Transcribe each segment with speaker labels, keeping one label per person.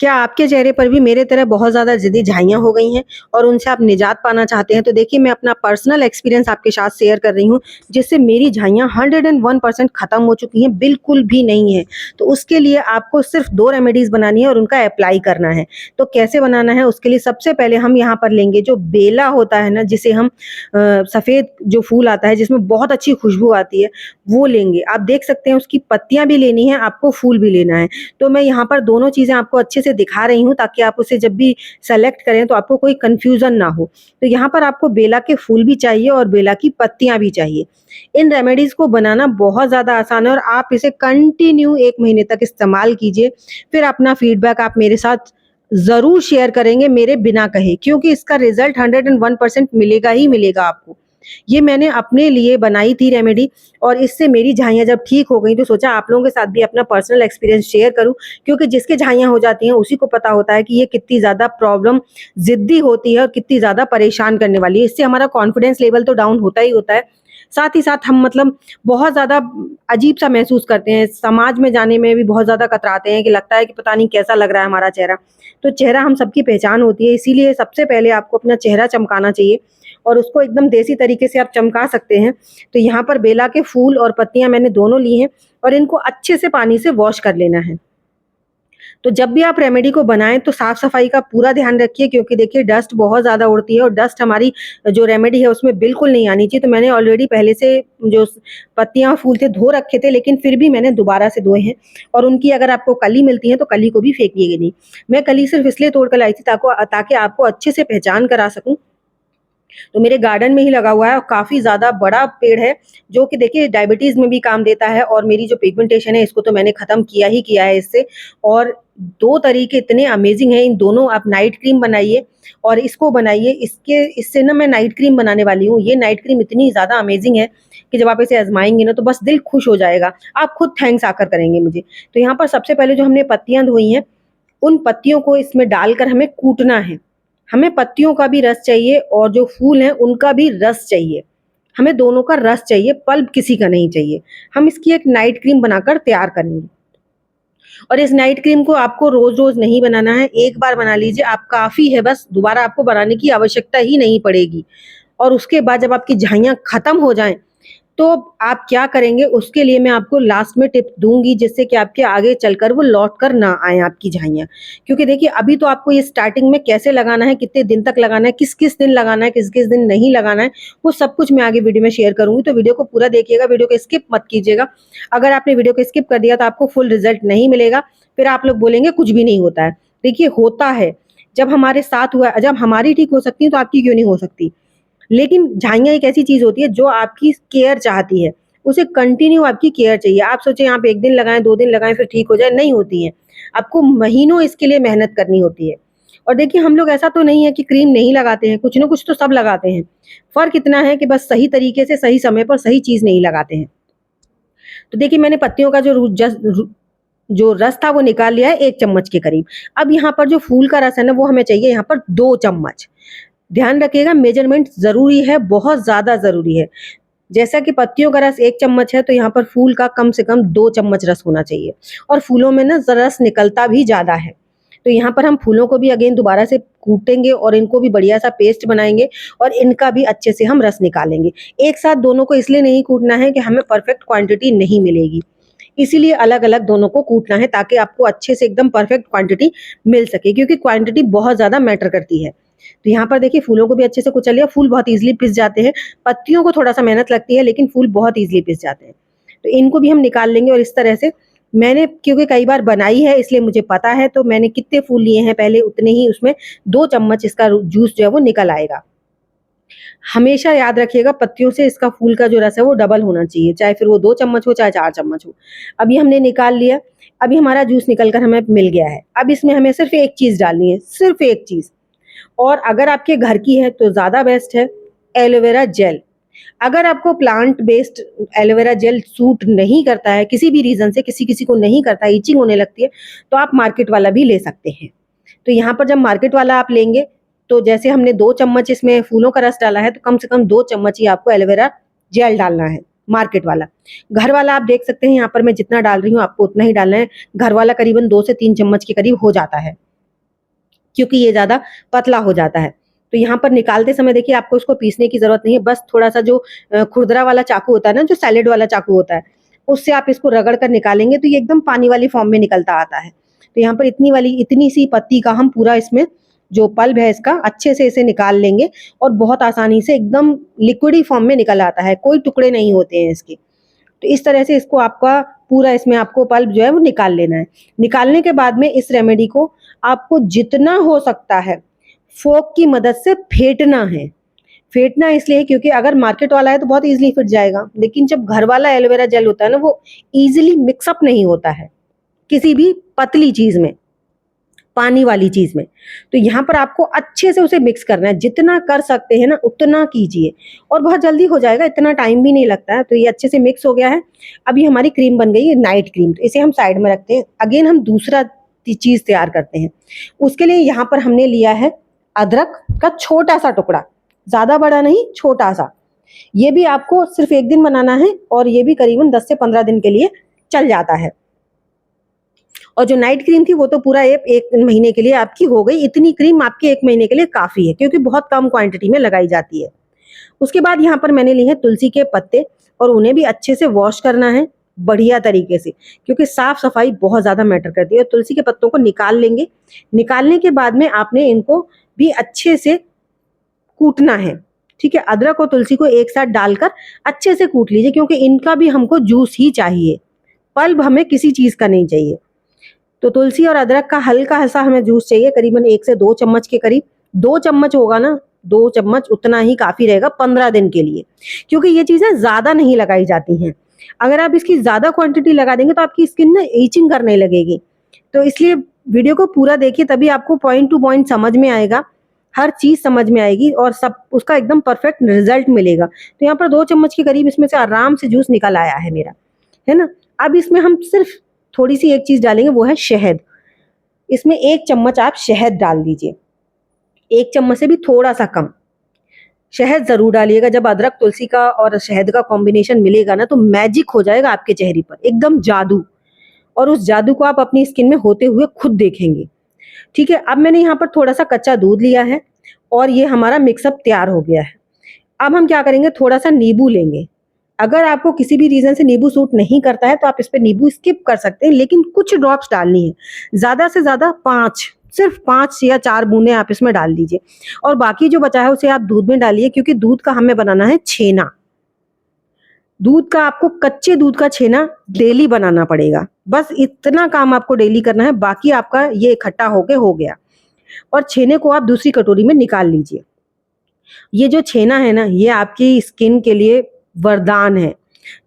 Speaker 1: क्या आपके चेहरे पर भी मेरे तरह बहुत ज़्यादा ज़िद्दी झाइयाँ हो गई हैं और उनसे आप निजात पाना चाहते हैं? तो देखिए मैं अपना पर्सनल एक्सपीरियंस आपके साथ शेयर कर रही हूँ, जिससे मेरी झाइयाँ 101% ख़त्म हो चुकी हैं, बिल्कुल भी नहीं है। तो उसके लिए आपको सिर्फ़ 2 रेमेडीज़ बनानी है और उनका अप्लाई करना है। तो कैसे बनाना है उसके लिए सबसे पहले हम यहाँ पर लेंगे जो बेला होता है ना, जिसे हम सफ़ेद जो फूल आता है जिसमें बहुत अच्छी खुशबू आती है, वो लेंगे। आप देख सकते हैं उसकी पत्तियाँ भी लेनी है, आपको फूल भी लेना है। तो मैं यहाँ पर दोनों चीज़ें आपको अच्छे से दिखा रही हूँ ताकि आप उसे जब भी सेलेक्ट करें तो आपको कोई कन्फ्यूज़न ना हो। तो यहाँ पर आपको बेला के फूल भी चाहिए और बेला की पत्तियाँ भी चाहिए। इन रेमेडीज़ को बनाना बहुत ज़्यादा आसान है और आप इसे कंटिन्यू 1 महीने तक इस्तेमाल कीजिए। फिर अपना फीडबैक आप मेरे साथ ज़रूर शेयर करेंगे मेरे बिना कहे, क्योंकि इसका रिज़ल्ट 101% मिलेगा ही मिलेगा आपको। ये मैंने अपने लिए बनाई थी रेमेडी और इससे मेरी झाइयाँ जब ठीक हो गई तो सोचा आप लोगों के साथ भी अपना पर्सनल एक्सपीरियंस शेयर करूँ, क्योंकि जिसके झाइयाँ हो जाती हैं उसी को पता होता है कि ये कितनी ज़्यादा प्रॉब्लम ज़िद्दी होती है और कितनी ज़्यादा परेशान करने वाली है। इससे हमारा कॉन्फिडेंस लेवल तो डाउन होता ही होता है, साथ ही साथ हम मतलब बहुत ज़्यादा अजीब-सा महसूस करते हैं, समाज में जाने में भी बहुत ज़्यादा कतराते हैं कि लगता है कि पता नहीं कैसा लग रहा है हमारा चेहरा। तो चेहरा हम सबकी पहचान होती है, इसीलिए सबसे पहले आपको अपना चेहरा चमकाना चाहिए और उसको एकदम देसी तरीके से आप चमका सकते हैं। तो यहाँ पर बेला के फूल और पत्तियाँ मैंने दोनों ली हैं और इनको अच्छे से पानी से वॉश कर लेना है। तो जब भी आप रेमेडी को बनाएँ तो साफ-सफाई का पूरा ध्यान रखिए, क्योंकि देखिए डस्ट बहुत ज़्यादा उड़ती है और डस्ट हमारी जो रेमेडी है उसमें बिल्कुल नहीं आनी चाहिए। तो मैंने ऑलरेडी पहले से जो पत्तियाँ और फूल थे धो रखे थे, लेकिन फिर भी मैंने दोबारा से धोए हैं और उनकी अगर आपको कली मिलती है तो कली को भी फेंकिएगा नहीं। मैं कली सिर्फ़ इसलिए तोड़ कर लाई थी ताकि आपको अच्छे से पहचान करा सकूँ। तो मेरे गार्डन में ही लगा हुआ है और काफ़ी ज़्यादा बड़ा पेड़ है, जो कि देखिए डायबिटीज़ में भी काम देता है और मेरी जो पिगमेंटेशन है इसको तो मैंने ख़त्म किया ही किया है इससे। और 2 तरीके इतने अमेज़िंग हैं, इन दोनों आप नाइट क्रीम बनाइए और इसको बनाइए। इससे ना मैं नाइट क्रीम बनाने वाली हूँ। ये नाइट क्रीम इतनी ज़्यादा अमेज़िंग है कि जब आप इसे आज़माएँगे ना तो बस दिल खुश हो जाएगा। आप खुद थैंक्स आकर करेंगे मुझे। तो यहाँ पर सबसे पहले जो हमने पत्तियाँ धोई हैं, उन पत्तियों को इसमें डालकर हमें कूटना है। हमें पत्तियों का भी रस चाहिए और जो फूल हैं उनका भी रस चाहिए। हमें दोनों का रस चाहिए, पल्प किसी का नहीं चाहिए। हम इसकी एक नाइट क्रीम बनाकर तैयार करेंगे और इस नाइट क्रीम को आपको रोज़-रोज़ नहीं बनाना है, एक बार बना लीजिए आप काफ़ी है बस, दोबारा आपको बनाने की आवश्यकता ही नहीं पड़ेगी। और उसके बाद जब आपकी झाइयाँ खत्म हो जाएँ, तो आप क्या करेंगे उसके लिए मैं आपको लास्ट में टिप दूँगी, जिससे कि आपके आगे चलकर वो लौट कर ना आएँ आपकी झाइयाँ। क्योंकि देखिए अभी तो आपको ये स्टार्टिंग में कैसे लगाना है, कितने दिन तक लगाना है, किस-किस दिन लगाना है, किस-किस दिन नहीं लगाना है, वो सब कुछ मैं आगे वीडियो में शेयर करूँगी। तो वीडियो को पूरा देखिएगा, वीडियो को स्किप मत कीजिएगा। अगर आपने वीडियो को स्किप कर दिया तो आपको फुल रिज़ल्ट नहीं मिलेगा, फिर आप लोग बोलेंगे कुछ भी नहीं होता है। देखिए होता है, जब हमारे साथ हुआ जब हमारी ठीक हो सकती है तो आपकी क्यों नहीं हो सकती? लेकिन झाइयाँ एक ऐसी चीज़ होती है जो आपकी केयर चाहती है, उसे कंटिन्यू आपकी केयर चाहिए। आप सोचें आप 1 दिन लगाएँ, 2 दिन लगाएँ फिर ठीक हो जाए, नहीं होती है। आपको महीनों इसके लिए मेहनत करनी होती है। और देखिए हम लोग ऐसा तो नहीं है कि क्रीम नहीं लगाते हैं, कुछ न कुछ तो सब लगाते हैं। फ़र्क इतना है कि बस सही तरीके से, सही समय पर सही चीज़ नहीं लगाते हैं। तो देखिए मैंने पत्तियों का जो रस था वो निकाल लिया है 1 चम्मच के करीब। अब यहाँ पर जो फूल का रस है ना वो हमें चाहिए यहाँ पर 2 चम्मच। ध्यान रखिएगा मेजरमेंट ज़रूरी है, बहुत ज़्यादा ज़रूरी है। जैसा कि पत्तियों का रस 1 चम्मच है तो यहाँ पर फूल का कम से कम 2 चम्मच रस होना चाहिए और फूलों में ना रस निकलता भी ज़्यादा है। तो यहाँ पर हम फूलों को भी अगेन दोबारा से कूटेंगे और इनको भी बढ़िया-सा पेस्ट बनाएँगे और इनका भी अच्छे से हम रस निकालेंगे। एक साथ दोनों को इसलिए नहीं कूटना है कि हमें परफेक्ट क्वांटिटी नहीं मिलेगी। इसीलिए अलग-अलग दोनों को कूटना है ताकि आपको अच्छे से एकदम परफेक्ट क्वांटिटी मिल सके, क्योंकि क्वांटिटी बहुत ज़्यादा मैटर करती है। तो यहाँ पर देखिए फूलों को भी अच्छे से कुचल लिया, फूल बहुत ईज़िली पिस जाते हैं, पत्तियों को थोड़ा-सा मेहनत लगती है लेकिन फूल बहुत ईज़िली पिस जाते हैं। तो इनको भी हम निकाल लेंगे और इस तरह से मैंने क्योंकि कई बार बनाई है इसलिए मुझे पता है, तो मैंने कितने फूल लिए हैं पहले उतने ही उसमें 2 चम्मच इसका जूस जो है वो निकल आएगा। हमेशा याद रखिएगा पत्तियों से इसका फूल का जो रस है वो डबल होना चाहिए, चाहे फिर वो 2 चम्मच हो, चाहे 4 चम्मच हो। अभी हमने निकाल लिया, अभी हमारा जूस निकल कर हमें मिल गया है। अब इसमें हमें सिर्फ़ एक चीज़ डालनी है, सिर्फ़ एक चीज़, और अगर आपके घर की है तो ज़्यादा बेस्ट है, एलोवेरा जेल। अगर आपको plant based aloe vera gel suit नहीं करता है, किसी भी रीज़न से किसी-किसी को नहीं करता है, इचिंग होने लगती है, तो आप मार्केट वाला भी ले सकते हैं। तो यहाँ पर जब मार्केट वाला आप लेंगे, तो जैसे हमने 2 चम्मच इसमें फूलों का रस डाला है, तो कम से कम 2 चम्मच ही आपको एलोवेरा जेल डालना है, मार्केट वाला। घर वाला आप देख सकते हैं यहाँ पर मैं जितना डाल रही हूँ, आपको उतना ही डालना है। घर वाला करीबन 2 से 3 चम्मच के करीब हो जाता है। क्योंकि ये ज़्यादा पतला हो जाता है। तो यहाँ पर निकालते समय देखिए आपको इसको पीसने की ज़रूरत नहीं है, बस थोड़ा-सा जो खुरदरा वाला चाकू होता है ना, जो सैलेड वाला चाकू होता है, उससे आप इसको रगड़ कर निकालेंगे तो ये एकदम पानी वाली फॉर्म में निकलता आता है। तो यहाँ पर इतनी सी पत्ती का हम पूरा इसमें जो पल्प है इसका अच्छे से इसे निकाल लेंगे और बहुत आसानी से एकदम लिक्विडी फॉर्म में निकल आता है, कोई टुकड़े नहीं होते हैं इसके। तो इस तरह से इसको आपका पूरा इसमें आपको पल्प जो है वो निकाल लेना है। निकालने के बाद में इस रेमेडी को आपको जितना हो सकता है फोक की मदद से फेंटना है। फेंटना इसलिए क्योंकि अगर मार्केट वाला है तो बहुत ईज़िली फिट जाएगा, लेकिन जब घर वाला एलोवेरा जेल होता है ना वो ईज़िली मिक्स अप नहीं होता है, किसी भी पतली चीज़ में, पानी वाली चीज़ में। तो यहाँ पर आपको अच्छे से उसे मिक्स करना है, जितना कर सकते हैं ना उतना कीजिए और बहुत जल्दी हो जाएगा, इतना टाइम भी नहीं लगता है। तो ये अच्छे से मिक्स हो गया है। अब ये हमारी क्रीम बन गई है नाइट क्रीम, तो इसे हम साइड में रखते हैं। अगेन हम दूसरा चीज़ तैयार करते हैं। उसके लिए यहाँ पर हमने लिया है अदरक का छोटा-सा टुकड़ा, ज़्यादा बड़ा नहीं, छोटा-सा। ये भी आपको सिर्फ़ 1 दिन बनाना है और ये भी करीबन 10 से 15 दिन के लिए चल जाता है। और जो नाइट क्रीम थी वो तो पूरा 1 महीने के लिए आपकी हो गई। इतनी क्रीम आपके 1 महीने के लिए काफ़ी है क्योंकि बहुत कम क्वांटिटी में लगाई जाती है। उसके बाद यहाँ पर मैंने लिए हैं तुलसी के पत्ते और उन्हें भी अच्छे से वॉश करना है बढ़िया तरीके से, क्योंकि साफ-सफाई बहुत ज़्यादा मैटर करती है। और तुलसी के पत्तों को निकाल लेंगे। निकालने के बाद में आपने इनको भी अच्छे से कूटना है, ठीक है? अदरक और तुलसी को एक साथ डालकर अच्छे से कूट लीजिए क्योंकि इनका भी हमको जूस ही चाहिए, पल्प हमें किसी चीज़ का नहीं चाहिए। तो तुलसी और अदरक का हल्का-सा हमें जूस चाहिए, करीबन 1 से 2 चम्मच के करीब। 2 चम्मच होगा ना, 2 चम्मच उतना ही काफ़ी रहेगा 15 दिन के लिए, क्योंकि ये चीज़ें ज़्यादा नहीं लगाई जाती हैं। अगर आप इसकी ज़्यादा क्वांटिटी लगा देंगे तो आपकी स्किन ना इचिंग करने लगेगी। तो इसलिए वीडियो को पूरा देखिए, तभी आपको पॉइंट टू पॉइंट समझ में आएगा, हर चीज़ समझ में आएगी और सब उसका एकदम परफेक्ट रिज़ल्ट मिलेगा। तो यहाँ पर 2 चम्मच के करीब इसमें से आराम से जूस निकल आया है मेरा, है ना? अब इसमें हम सिर्फ़ थोड़ी-सी एक चीज़ डालेंगे, वो है शहद। इसमें 1 चम्मच आप शहद डाल दीजिए, 1 चम्मच से भी थोड़ा-सा कम। शहद ज़रूर डालिएगा, जब अदरक, तुलसी का और शहद का कॉम्बिनेशन मिलेगा ना तो मैजिक हो जाएगा आपके चेहरे पर, एकदम जादू। और उस जादू को आप अपनी स्किन में होते हुए खुद देखेंगे, ठीक है? अब मैंने यहाँ पर थोड़ा-सा कच्चा दूध लिया है और ये हमारा मिक्सअप तैयार हो गया है। अब हम क्या करेंगे, थोड़ा-सा नींबू लेंगे। अगर आपको किसी भी रीज़न से नींबू सूट नहीं करता है तो आप इस पे नींबू स्किप कर सकते हैं, लेकिन कुछ ड्रॉप्स डालनी है। ज़्यादा से ज़्यादा 5, सिर्फ़ 5 या 4 बूँदें आप इसमें डाल दीजिए और बाकी जो बचा है उसे आप दूध में डालिए, क्योंकि दूध का हमें बनाना है छेना। दूध का आपको, कच्चे दूध का छेना डेली बनाना पड़ेगा। बस इतना काम आपको डेली करना है, बाकी आपका ये इकट्ठा होके हो गया। और छेने को आप दूसरी कटोरी में निकाल लीजिए। ये जो छेना है ना, ये आपकी स्किन के लिए वरदान है।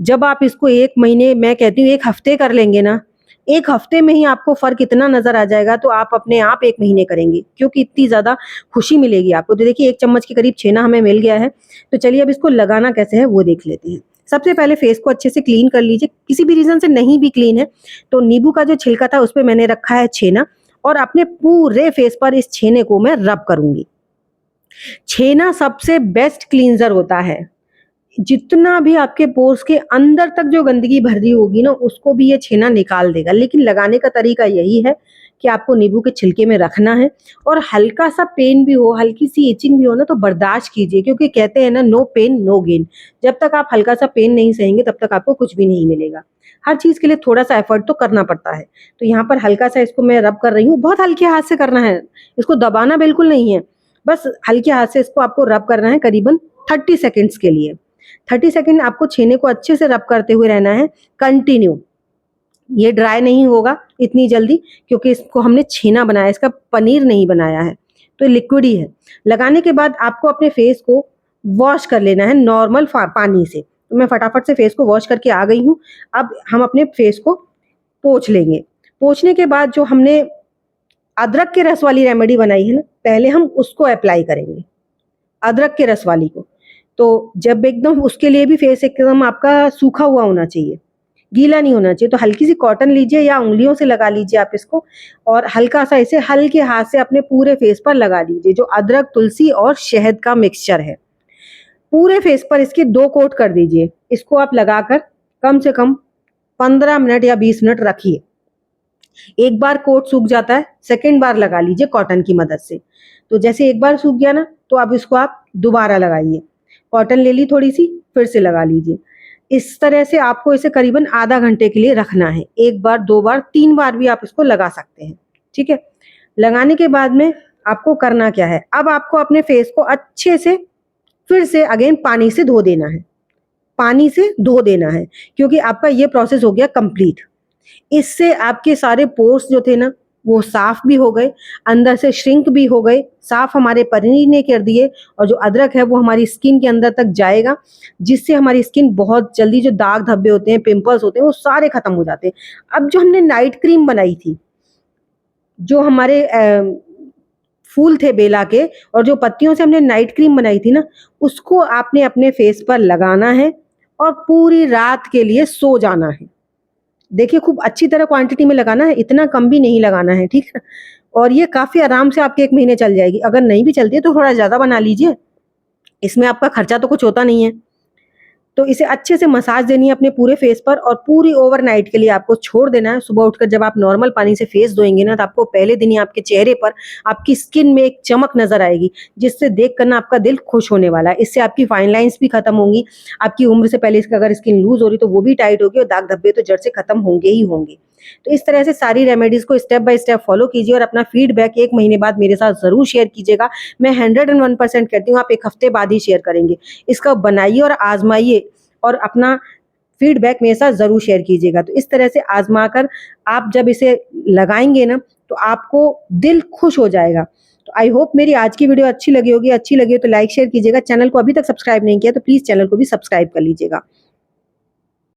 Speaker 1: जब आप इसको 1 महीने, मैं कहती हूँ 1 हफ्ते कर लेंगे ना, 1 हफ्ते में ही आपको फ़र्क इतना नज़र आ जाएगा, तो आप अपने आप 1 महीने करेंगे, क्योंकि इतनी ज़्यादा खुशी मिलेगी आपको। तो देखिए 1 चम्मच के करीब छेना हमें मिल गया है। तो चलिए अब इसको लगाना कैसे है वो देख लेते हैं। सबसे पहले फेस को अच्छे से क्लीन कर लीजिए। किसी भी रीज़न से नहीं भी क्लीन है तो नींबू का जो छिलका था उस पे मैंने रखा है छेना और अपने पूरे फेस पर इस छेने को मैं रब करूँगी। छेना सबसे बेस्ट क्लींजर होता है। जितना भी आपके पोर्स के अंदर तक जो गंदगी भरी होगी ना, उसको भी ये छेना निकाल देगा। लेकिन लगाने का तरीका यही है कि आपको नींबू के छिलके में रखना है और हल्का-सा पेन भी हो, हल्की-सी इचिंग भी हो ना, तो बर्दाश्त कीजिए, क्योंकि कहते हैं ना, नो पेन नो गेन। जब तक आप हल्का-सा पेन नहीं सहेंगे तब तक आपको कुछ भी नहीं मिलेगा। हर चीज़ के लिए थोड़ा-सा एफर्ट तो करना पड़ता है। तो यहाँ पर हल्का-सा इसको मैं रब कर रही हूँ। बहुत हल्के हाथ से करना है, इसको दबाना बिल्कुल नहीं है। बस हल्के हाथ से इसको आपको रब करना है करीबन 30 सेकंड्स के लिए। 30 सेकंड आपको छेने को अच्छे से रब करते हुए रहना है कंटिन्यू। ये ड्राई नहीं होगा इतनी जल्दी, क्योंकि इसको हमने छेना बनाया है, इसका पनीर नहीं बनाया है, तो लिक्विड ही है। लगाने के बाद आपको अपने फेस को वॉश कर लेना है नॉर्मल पानी से। तो मैं फटाफट से फेस को वॉश करके आ गई हूँ। अब हम अपने फेस को पोंछ लेंगे। पोंछने के बाद जो हमने अदरक के रस वाली रेमेडी बनाई है ना, पहले हम उसको अप्लाई करेंगे, अदरक के रस वाली को। तो जब एकदम, उसके लिए भी फेस एकदम आपका सूखा हुआ होना चाहिए, गीला नहीं होना चाहिए। तो हल्की सी कॉटन लीजिए या उँगलियों से लगा लीजिए आप इसको और हल्का-सा इसे हल्के हाथ से अपने पूरे फेस पर लगा लीजिए। जो अदरक, तुलसी और शहद का मिक्सचर है, पूरे फेस पर इसके 2 कोट कर दीजिए। इसको आप लगाकर कम से कम 15 मिनट या 20 मिनट रखिए। एक बार कोट सूख जाता है, सेकंड बार लगा लीजिए कॉटन की मदद से। तो जैसे एक बार सूख गया ना, तो अब इसको आप दोबारा लगाइए। कॉटन ले ली थोड़ी सी, फिर से लगा लीजिए। इस तरह से आपको इसे करीबन आधा घंटे के लिए रखना है। एक बार, दो बार, तीन बार भी आप इसको लगा सकते हैं। ठीक है। लगाने के बाद में आपको करना क्या है, अब आपको अपने फेस को अच्छे से फिर से अगेन पानी से धो देना है। पानी से धो देना है, क्योंकि आपका ये प्रोसेस हो गया कंप्लीट। इससे आपके सारे पोर्स जो थे ना, वो साफ भी हो गए, अंदर से श्रिंक भी हो गए, साफ हमारे पनीर ने कर दिए, और जो अदरक है वो हमारी स्किन के अंदर तक जाएगा, जिससे हमारी स्किन बहुत जल्दी, जो दाग धब्बे होते हैं, पिंपल्स होते हैं, वो सारे खत्म हो जाते हैं। अब जो हमने नाइट क्रीम बनाई थी, जो हमारे फूल थे बेला के, और जो पत्तियों से हमने नाइट क्रीम बनाई थी ना, उसको आपने अपने फेस पर लगाना है और पूरी रात के लिए सो जाना है। देखिए, खूब अच्छी तरह क्वांटिटी में लगाना है, इतना कम भी नहीं लगाना है, ठीक है। और ये काफ़ी आराम से आपके 1 महीने चल जाएगी। अगर नहीं भी चलती है तो थोड़ा ज़्यादा बना लीजिए, इसमें आपका खर्चा तो कुछ होता नहीं है। तो इसे अच्छे से मसाज देनी है अपने पूरे फेस पर, और पूरी ओवरनाइट के लिए आपको छोड़ देना है। सुबह उठकर जब आप नॉर्मल पानी से फेस धोएंगे ना, तो आपको पहले दिन ही आपके चेहरे पर, आपकी स्किन में एक चमक नजर आएगी, जिससे देख कर ना आपका दिल खुश होने वाला है। इससे आपकी फाइन लाइंस भी खत्म होंगी, आपकी उम्र से पहले इसका अगर स्किन लूज हो रही तो वो भी टाइट होगी, और दाग धब्बे तो जड़ से खत्म होंगे ही होंगे। तो इस तरह से सारी रेमेडीज को स्टेप बाय स्टेप फॉलो कीजिए, और अपना फीडबैक 1 महीने बाद मेरे साथ जरूर शेयर कीजिएगा। मैं 101% कहती हूँ, आप 1 हफ्ते बाद ही शेयर करेंगे। इसका बनाइए और आजमाइए, और अपना फीडबैक मेरे साथ ज़रूर शेयर कीजिएगा। तो इस तरह से आज़मा कर आप जब इसे लगाएँगे ना, तो आपको दिल खुश हो जाएगा। तो आई होप मेरी आज की वीडियो अच्छी लगी होगी। अच्छी लगी हो तो लाइक शेयर कीजिएगा। चैनल को अभी तक सब्सक्राइब नहीं किया तो प्लीज़ चैनल को भी सब्सक्राइब कर लीजिएगा।